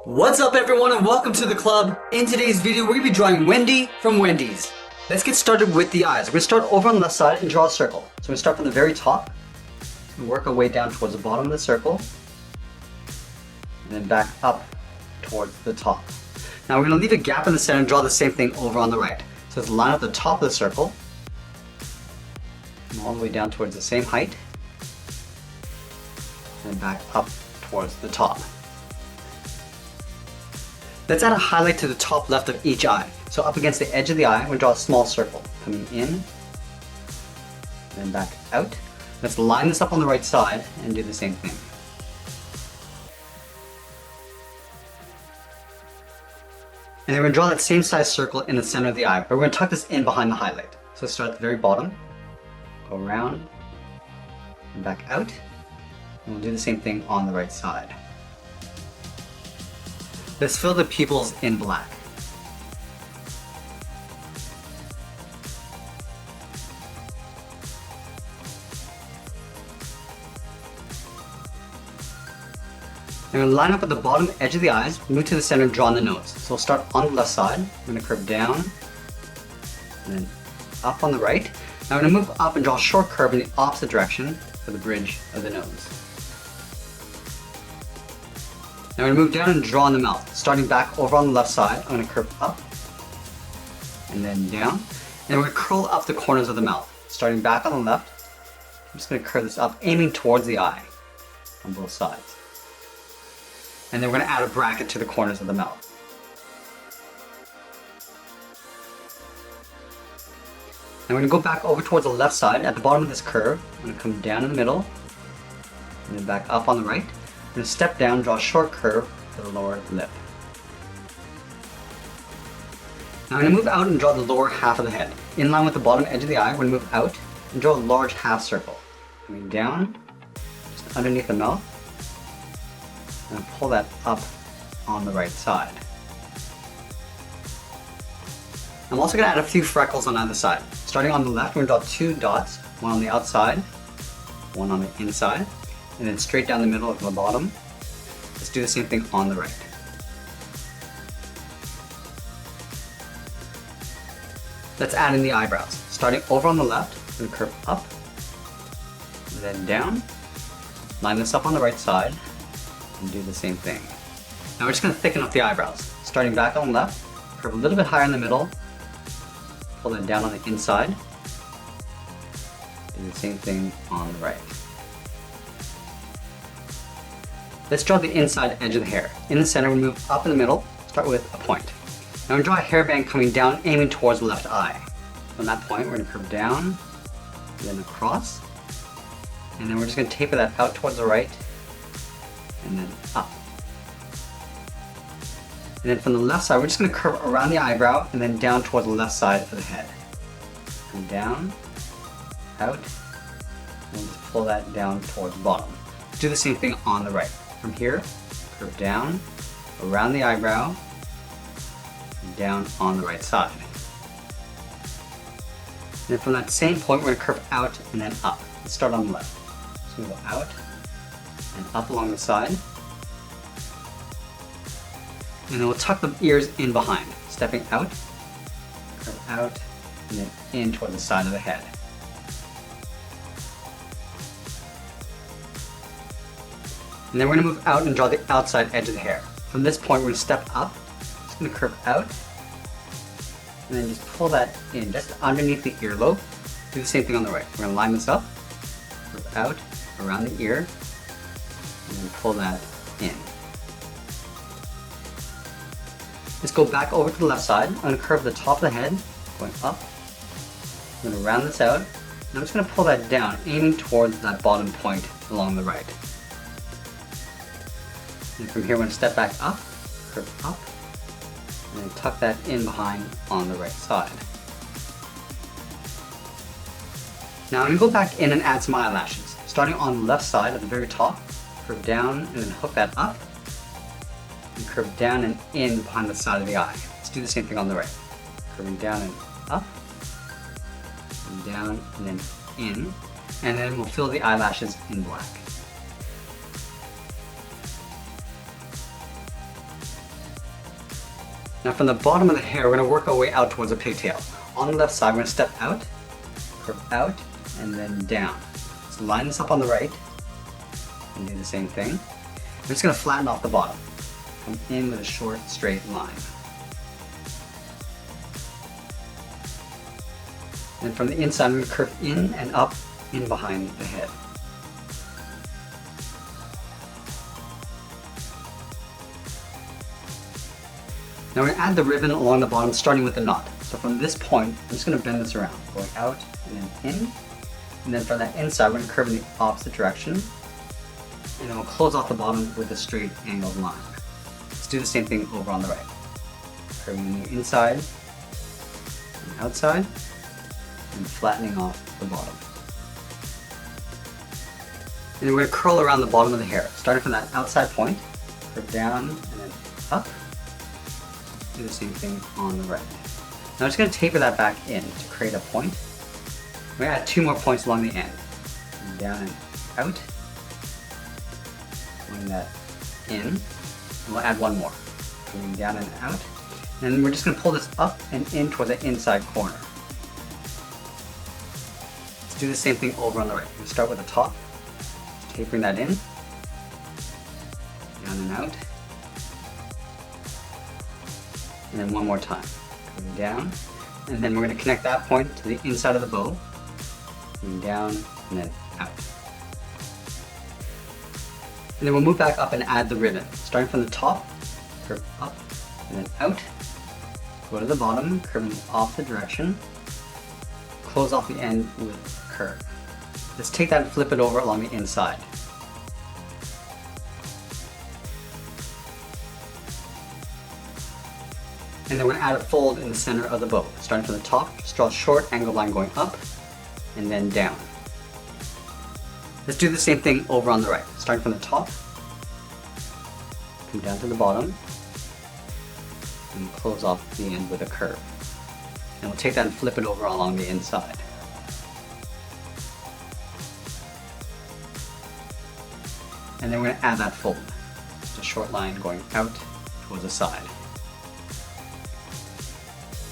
What's up everyone and welcome to the club. In today's video we're going to be drawing Wendy from Wendy's. Let's get started with the eyes. We're going to start over on the left side and draw a circle. So we're going to start from the very top and work our way down towards the bottom of the circle and then back up towards the top. Now we're going to leave a gap in the center and draw the same thing over on the right. So let's line up the top of the circle and all the way down towards the same height and back up towards the top. Let's add a highlight to the top left of each eye. So up against the edge of the eye, we're going to draw a small circle coming in, then back out. Let's line this up on the right side and do the same thing. And then we're going to draw that same size circle in the center of the eye, but we're going to tuck this in behind the highlight. So let's start at the very bottom, go around, and back out, and we'll do the same thing on the right side. Let's fill the pupils in black. And we'll line up at the bottom edge of the eyes, move to the center and draw on the nose. So we'll start on the left side, we're going to curve down, and then up on the right. Now we're going to move up and draw a short curve in the opposite direction for the bridge of the nose. Now we're going to move down and draw on the mouth. Starting back over on the left side, I'm going to curve up and then down. And then we're going to curl up the corners of the mouth. Starting back on the left, I'm just going to curve this up, aiming towards the eye on both sides. And then we're going to add a bracket to the corners of the mouth. Now we're going to go back over towards the left side. At the bottom of this curve, I'm going to come down in the middle and then back up on the right. I'm going to step down, draw a short curve for the lower lip. Now I'm going to move out and draw the lower half of the head. In line with the bottom edge of the eye, we're going to move out and draw a large half circle. Coming down, just underneath the mouth, and pull that up on the right side. I'm also going to add a few freckles on either side. Starting on the left, we're going to draw two dots, one on the outside, one on the inside, and then straight down the middle of the bottom. Let's do the same thing on the right. Let's add in the eyebrows. Starting over on the left, we're going to curve up, and then down, line this up on the right side, and do the same thing. Now we're just going to thicken up the eyebrows. Starting back on the left, curve a little bit higher in the middle, pull it down on the inside, do the same thing on the right. Let's draw the inside edge of the hair. In the center, we move up in the middle, start with a point. Now we're going to draw a hairband coming down, aiming towards the left eye. From that point, we're going to curve down, then across, and then we're just going to taper that out towards the right, and then up. And then from the left side, we're just going to curve around the eyebrow, and then down towards the left side of the head. Come down, out, and just pull that down towards the bottom. Do the same thing on the right. From here, curve down, around the eyebrow, and down on the right side. And then from that same point, we're going to curve out and then up. Let's start on the left. So we'll go out and up along the side. And then we'll tuck the ears in behind. Stepping out, curve out, and then in toward the side of the head. And then we're going to move out and draw the outside edge of the hair. From this point, we're going to step up, just going to curve out, and then just pull that in, just underneath the earlobe. Do the same thing on the right. We're going to line this up, curve out, around the ear, and then pull that in. Let's go back over to the left side. I'm going to curve the top of the head, going up. I'm going to round this out, and I'm just going to pull that down, aiming towards that bottom point along the right. And from here, we're going to step back up, curve up, and then tuck that in behind on the right side. Now I'm going to go back in and add some eyelashes. Starting on the left side at the very top, curve down and then hook that up, and curve down and in behind the side of the eye. Let's do the same thing on the right. Curving down and up, and down and then in, and then we'll fill the eyelashes in black. Now from the bottom of the hair, we're going to work our way out towards a pigtail. On the left side, we're going to step out, curve out, and then down. So line this up on the right, and do the same thing. We're just going to flatten off the bottom. Come in with a short, straight line. And from the inside, I'm going to curve in and up, in behind the head. Now we're going to add the ribbon along the bottom, starting with the knot. So from this point, I'm just going to bend this around, going out and then in. And then from that inside, we're going to curve in the opposite direction. And then we'll close off the bottom with a straight angled line. Let's do the same thing over on the right. Curving the inside and outside, and flattening off the bottom. And then we're going to curl around the bottom of the hair, starting from that outside point, curve down and then up. Do the same thing on the right. Now I'm just going to taper that back in to create a point. We're going to add 2 more points along the end. Down and out. Going that in. And we'll add 1 more. Going down and out. And we're just going to pull this up and in toward the inside corner. Let's do the same thing over on the right. We'll start with the top. Tapering that in. Down and out. And then 1 more time. Coming down. And then we're going to connect that point to the inside of the bow. Coming down and then out. And then we'll move back up and add the ribbon. Starting from the top, curve up and then out. Go to the bottom, curving off the direction. Close off the end with a curve. Let's take that and flip it over along the inside. And then we're going to add a fold in the center of the bow. Starting from the top, just draw a short angled line going up and then down. Let's do the same thing over on the right. Starting from the top, come down to the bottom, and close off the end with a curve. And we'll take that and flip it over along the inside. And then we're going to add that fold. Just a short line going out towards the side.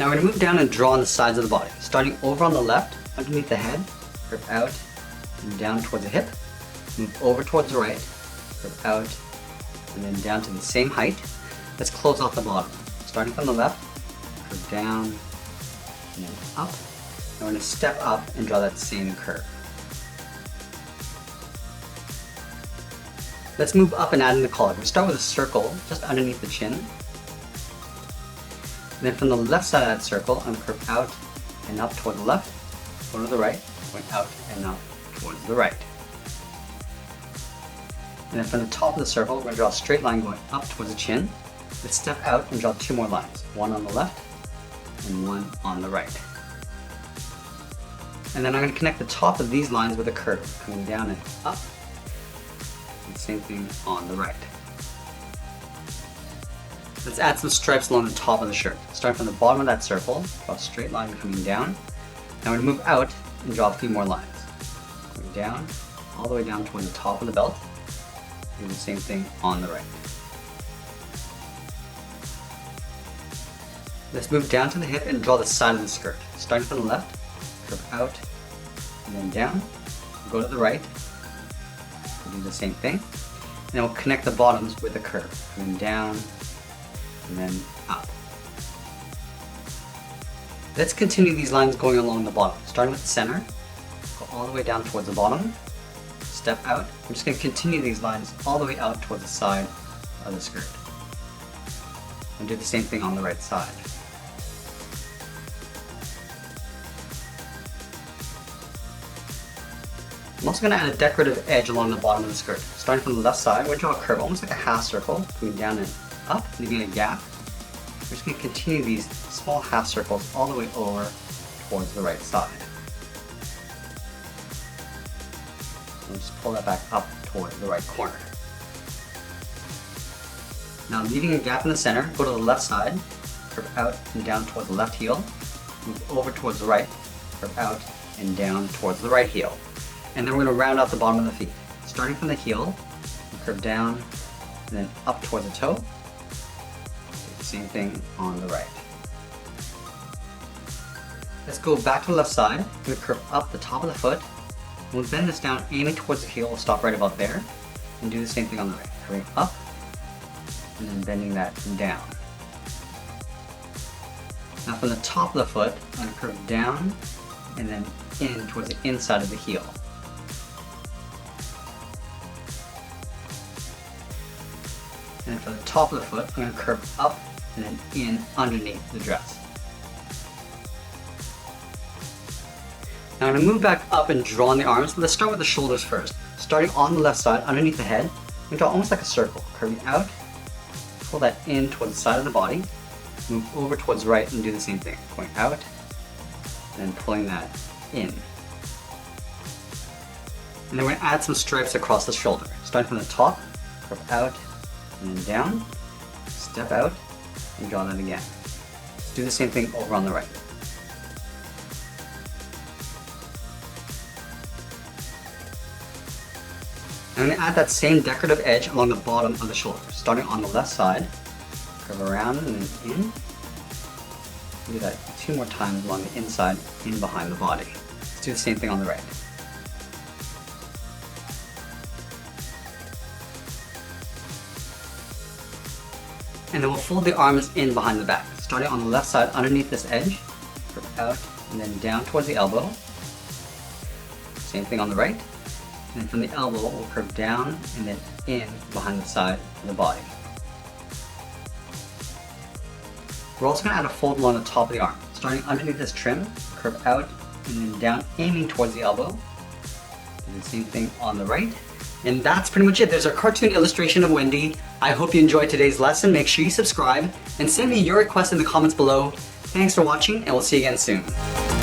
Now we're going to move down and draw on the sides of the body. Starting over on the left, underneath the head, curve out and down towards the hip. Move over towards the right, curve out and then down to the same height. Let's close off the bottom. Starting from the left, curve down and then up. And we're going to step up and draw that same curve. Let's move up and add in the collar. We start with a circle just underneath the chin. And then from the left side of that circle, I'm going to curve out and up toward the left, go to the right, going out and up towards the right. And then from the top of the circle, we're going to draw a straight line going up towards the chin. Let's step out and draw 2 more lines, 1 on the left and 1 on the right. And then I'm going to connect the top of these lines with a curve, coming down and up. And same thing on the right. Let's add some stripes along the top of the shirt. Starting from the bottom of that circle, draw a straight line coming down. Now we're going to move out and draw a few more lines. Going down, all the way down toward the top of the belt. Do the same thing on the right. Let's move down to the hip and draw the side of the skirt. Starting from the left, curve out and then down. Go to the right, do the same thing. And then we'll connect the bottoms with a curve. Coming down and then up. Let's continue these lines going along the bottom. Starting with the center, go all the way down towards the bottom, step out. I'm just going to continue these lines all the way out towards the side of the skirt. And do the same thing on the right side. I'm also going to add a decorative edge along the bottom of the skirt. Starting from the left side, we're going to draw a curve, almost like a half circle, going down and up, leaving a gap. We're just going to continue these small half circles all the way over towards the right side. And just pull that back up towards the right corner. Now leaving a gap in the center, go to the left side, curve out and down towards the left heel, move over towards the right, curve out and down towards the right heel. And then we're going to round out the bottom of the feet. Starting from the heel, curve down and then up towards the toe. Same thing on the right. Let's go back to the left side. We'll curve up the top of the foot. We'll bend this down, aiming towards the heel. We'll stop right about there. And do the same thing on the right. Curving up, and then bending that down. Now from the top of the foot, I'm going to curve down, and then in towards the inside of the heel. And for the top of the foot, I'm going to curve up and then in underneath the dress. Now I'm going to move back up and draw on the arms. Let's start with the shoulders first. Starting on the left side, underneath the head, I'm going to draw almost like a circle, curving out, pull that in towards the side of the body, move over towards right and do the same thing, going out, and then pulling that in. And then we're going to add some stripes across the shoulder. Starting from the top, curve out, and then down, step out, and draw that again. Do the same thing over on the right. I'm going to add that same decorative edge along the bottom of the shoulder. Starting on the left side, curve around and then in. Do that 2 more times along the inside, in behind the body. Let's do the same thing on the right. And then we'll fold the arms in behind the back. Starting on the left side, underneath this edge, curve out and then down towards the elbow. Same thing on the right. And then from the elbow, we'll curve down and then in behind the side of the body. We're also going to add a fold along the top of the arm. Starting underneath this trim, curve out and then down, aiming towards the elbow. Do the same thing on the right. And that's pretty much it. There's our cartoon illustration of Wendy. I hope you enjoyed today's lesson. Make sure you subscribe and send me your requests in the comments below. Thanks for watching, and we'll see you again soon.